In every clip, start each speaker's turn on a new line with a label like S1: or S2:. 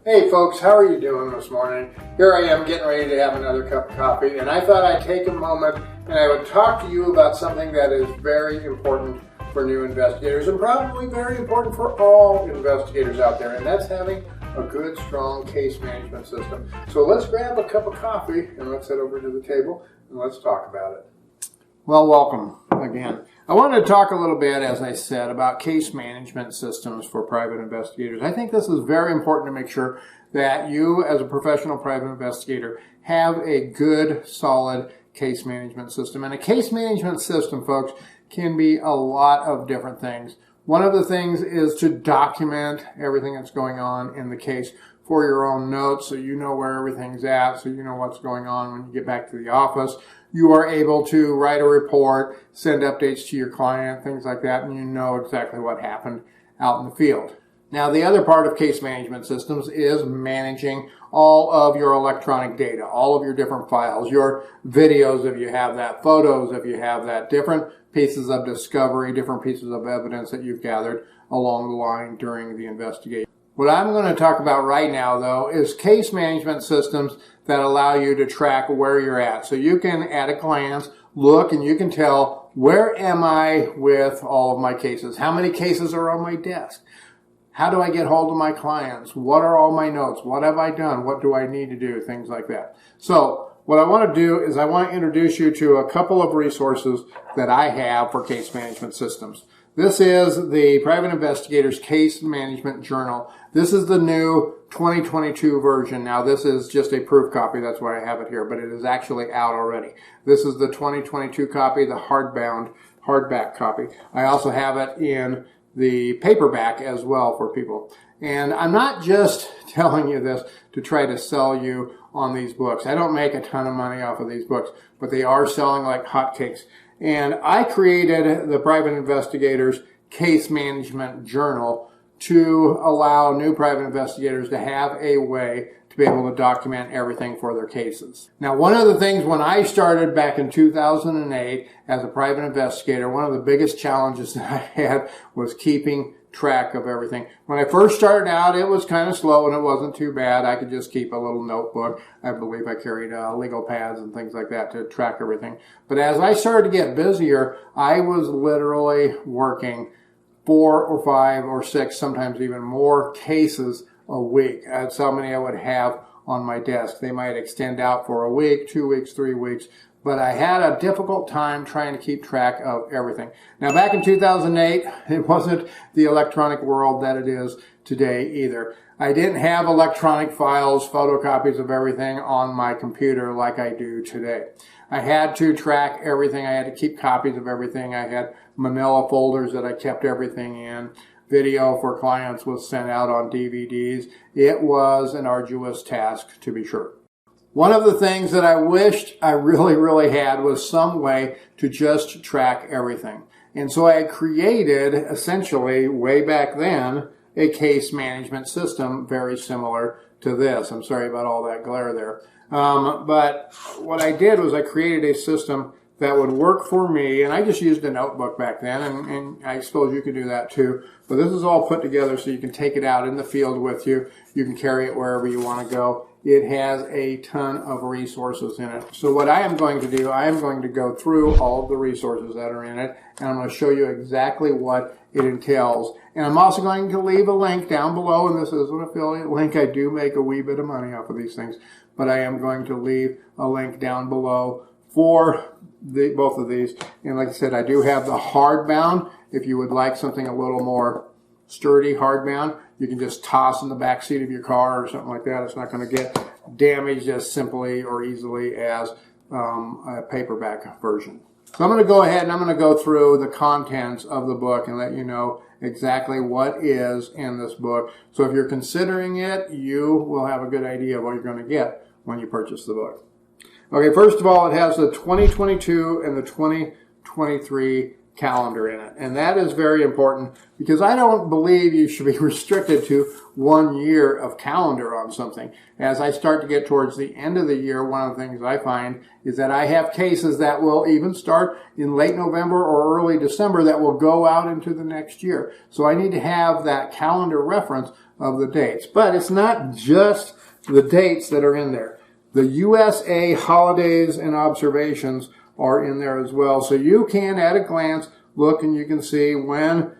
S1: Hey folks, how are you doing this morning? Here I am getting ready to have another cup of coffee, and I thought I'd take a moment and I would talk to you about something that is very important for new investigators and probably very important for all investigators out there, and that's having a good, strong case management system. So let's grab a cup of coffee and let's head over to the table and let's talk about it. Well, welcome again. I wanted to talk a little bit, as I said, about case management systems for private investigators. I think this is very important to make sure that you, as a professional private investigator, have a good, solid case management system. And a case management system, folks, can be a lot of different things. One of the things is to document everything that's going on in the case for your own notes, so you know where everything's at, so you know what's going on when you get back to the office. You are able to write a report, send updates to your client, things like that, and you know exactly what happened out in the field. Now, the other part of case management systems is managing all of your electronic data, all of your different files, your videos if you have that, photos if you have that, different pieces of discovery, different pieces of evidence that you've gathered along the line during the investigation. What I'm going to talk about right now, though, is case management systems that allow you to track where you're at. So you can, at a glance, look and you can tell, where am I with all of my cases? How many cases are on my desk? How do I get hold of my clients? What are all my notes? What have I done? What do I need to do? Things like that. So what I want to do is I want to introduce you to a couple of resources that I have for case management systems. This is the Private Investigator's Case Management Journal. This is the new 2022 version. Now, this is just a proof copy. That's why I have it here, but it is actually out already. This is the 2022 copy, the hardback copy. I also have it in the paperback as well for people. And I'm not just telling you this to try to sell you on these books. I don't make a ton of money off of these books, but they are selling like hotcakes. And I created the Private Investigator's Case Management Journal to allow new private investigators to have a way to be able to document everything for their cases. Now, one of the things when I started back in 2008 as a private investigator, one of the biggest challenges that I had was keeping track of everything. When I first started out, it was kind of slow and it wasn't too bad. I could just keep a little notebook. I believe I carried legal pads and things like that to track everything. But as I started to get busier, I was literally working 4 or 5 or 6, sometimes even more cases a week. That's how many I would have on my desk. They might extend out for a week, 2 weeks, 3 weeks. But I had a difficult time trying to keep track of everything. Now, back in 2008, it wasn't the electronic world that it is today either. I didn't have electronic files, photocopies of everything on my computer like I do today. I had to track everything. I had to keep copies of everything. I had manila folders that I kept everything in. Video for clients was sent out on DVDs. It was an arduous task, to be sure. One of the things that I wished I really had was some way to just track everything. And so I created, essentially, way back then, a case management system very similar to this. I'm sorry about all that glare there. But what I did was I created a system that would work for me, and I just used a notebook back then, and I suppose you could do that too. But this is all put together so you can take it out in the field with you. You can carry it wherever you want to go. It has a ton of resources in it. So what I am going to do, I am going to go through all of the resources that are in it, and I'm going to show you exactly what it entails. And I'm also going to leave a link down below, and this is an affiliate link. I do make a wee bit of money off of these things, but I am going to leave a link down below for both of these. And like I said, I do have the hardbound. If you would like something a little more sturdy hardbound, you can just toss in the back seat of your car or something like that. It's not going to get damaged as simply or easily as a paperback version. So I'm going to go ahead and I'm going to go through the contents of the book and let you know exactly what is in this book. So if you're considering it, you will have a good idea of what you're going to get when you purchase the book. Okay, first of all, it has the 2022 and the 2023 calendar in it. And that is very important because I don't believe you should be restricted to 1 year of calendar on something. As I start to get towards the end of the year, one of the things I find is that I have cases that will even start in late November or early December that will go out into the next year. So I need to have that calendar reference of the dates. But it's not just the dates that are in there. The USA holidays and observations are in there as well. So you can, at a glance, look and you can see when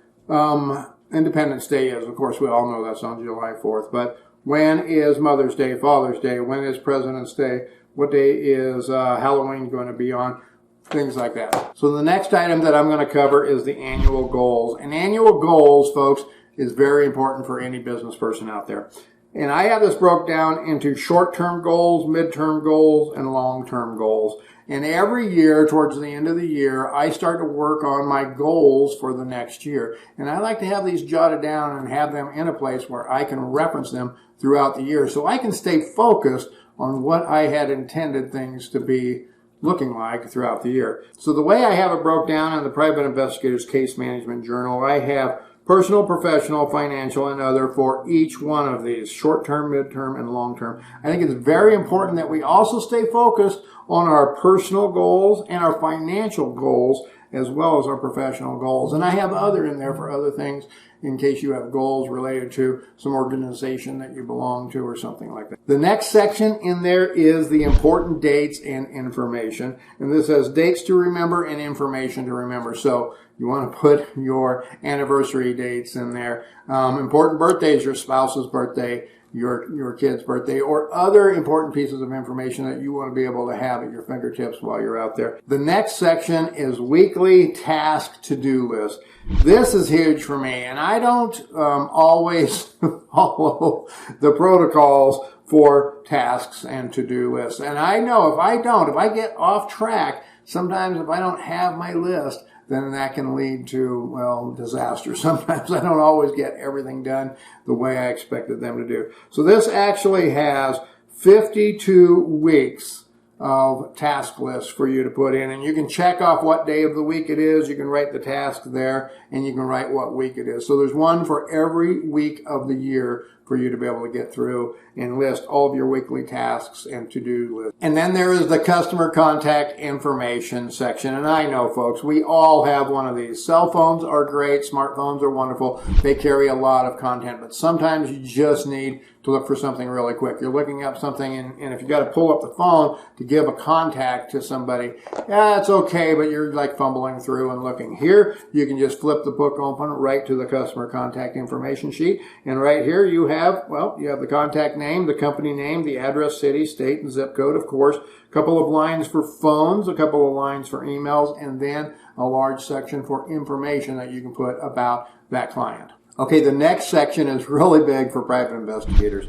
S1: Independence Day is. Of course, we all know that's on July 4th. But when is Mother's Day, Father's Day? When is President's Day? What day is Halloween going to be on? Things like that. So the next item that I'm going to cover is the annual goals. And annual goals, folks, is very important for any business person out there. And I have this broke down into short-term goals, mid-term goals, and long-term goals. And every year, towards the end of the year, I start to work on my goals for the next year. And I like to have these jotted down and have them in a place where I can reference them throughout the year so I can stay focused on what I had intended things to be looking like throughout the year. So the way I have it broke down in the Private Investigator's Case Management Journal, I have personal, professional, financial, and other for each one of these, short-term, mid-term, and long-term. I think it's very important that we also stay focused on our personal goals and our financial goals as well as our professional goals. And I have other in there for other things in case you have goals related to some organization that you belong to or something like that. The next section in there is the important dates and information. And this has dates to remember and information to remember. So you want to put your anniversary dates in there. Important birthdays, your spouse's birthday, your kid's birthday, or other important pieces of information that you want to be able to have at your fingertips while you're out there. The next section is weekly task to-do list. This is huge for me, and I don't always follow the protocols for tasks and to-do lists. And I know if I get off track, sometimes if I don't have my list, then that can lead to, well, disaster. Sometimes I don't always get everything done the way I expected them to do. So this actually has 52 weeks of task lists for you to put in. And you can check off what day of the week it is. You can write the task there, and you can write what week it is. So there's one for every week of the year for you to be able to get through and list all of your weekly tasks and to-do lists. And then there is the customer contact information section. And I know, folks, we all have one of these. Cell phones are great. Smartphones are wonderful. They carry a lot of content. But sometimes you just need to look for something really quick. You're looking up something, and if you got to pull up the phone to give a contact to somebody, yeah, it's okay, but you're like fumbling through and looking. Here, you can just flip the book open right to the customer contact information sheet. And right here, you have the contact name, the company name, the address, city, state, and zip code, of course. A couple of lines for phones, a couple of lines for emails, and then a large section for information that you can put about that client. Okay, the next section is really big for private investigators,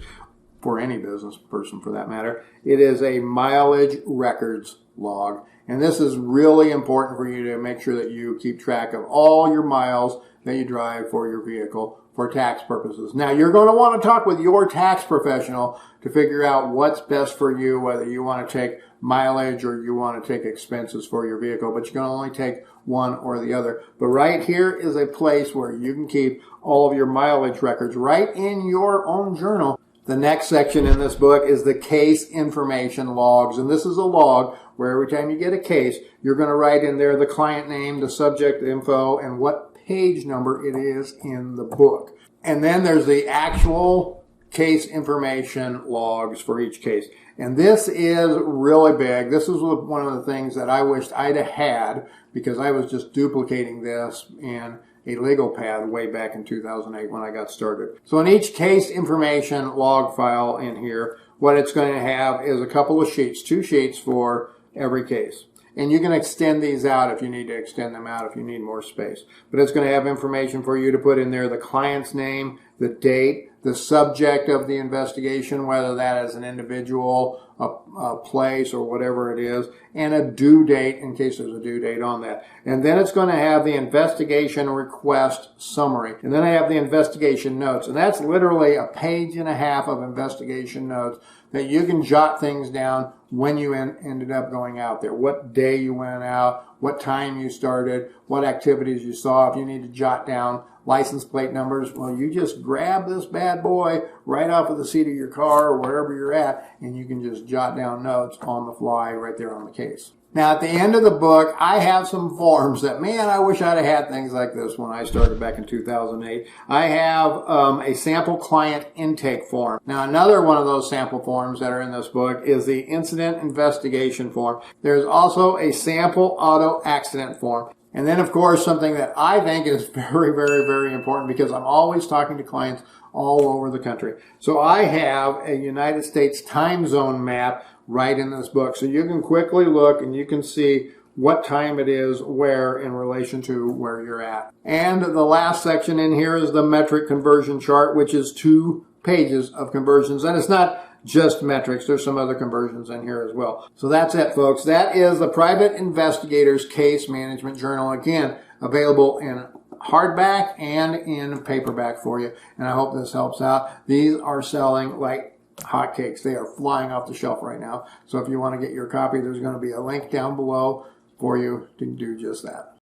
S1: for any business person for that matter. It is a mileage records log. And this is really important for you to make sure that you keep track of all your miles that you drive for your vehicle for tax purposes. Now, you're going to want to talk with your tax professional to figure out what's best for you, whether you want to take mileage or you want to take expenses for your vehicle, but you can only take one or the other. But right here is a place where you can keep all of your mileage records right in your own journal. The next section in this book is the case information logs. And this is a log where every time you get a case, you're going to write in there the client name, the subject info, and what page number it is in the book. And then there's the actual case information logs for each case. And this is really big. This is one of the things that I wished I'd have had because I was just duplicating this in a legal pad way back in 2008 when I got started. So in each case information log file in here, what it's going to have is a couple of sheets, 2 sheets for every case. And you can extend these out if you need to extend them out if you need more space. But it's going to have information for you to put in there, the client's name, the date, the subject of the investigation, whether that is an individual, a place, or whatever it is, and a due date in case there's a due date on that. And then it's going to have the investigation request summary. And then I have the investigation notes. And that's literally a page and a half of investigation notes that you can jot things down when you ended up going out there. What day you went out, what time you started, what activities you saw. If you need to jot down license plate numbers, well, you just grab this bad boy right off of the seat of your car or wherever you're at, and you can just jot down notes on the fly right there on the case. Now, at the end of the book, I have some forms that, man, I wish I'd have had things like this when I started back in 2008. I have a sample client intake form. Now, another one of those sample forms that are in this book is the incident investigation form. There's also a sample auto accident form. And then, of course, something that I think is very, very, very important because I'm always talking to clients all over the country. So I have a United States time zone map right in this book. So you can quickly look and you can see what time it is where in relation to where you're at. And the last section in here is the metric conversion chart, which is 2 pages of conversions. And it's not just metrics. There's some other conversions in here as well. So that's it, folks. That is the Private Investigator's Case Management Journal. Again, available in hardback and in paperback for you. And I hope this helps out. These are selling like hotcakes. They are flying off the shelf right now. So if you want to get your copy, there's going to be a link down below for you to do just that.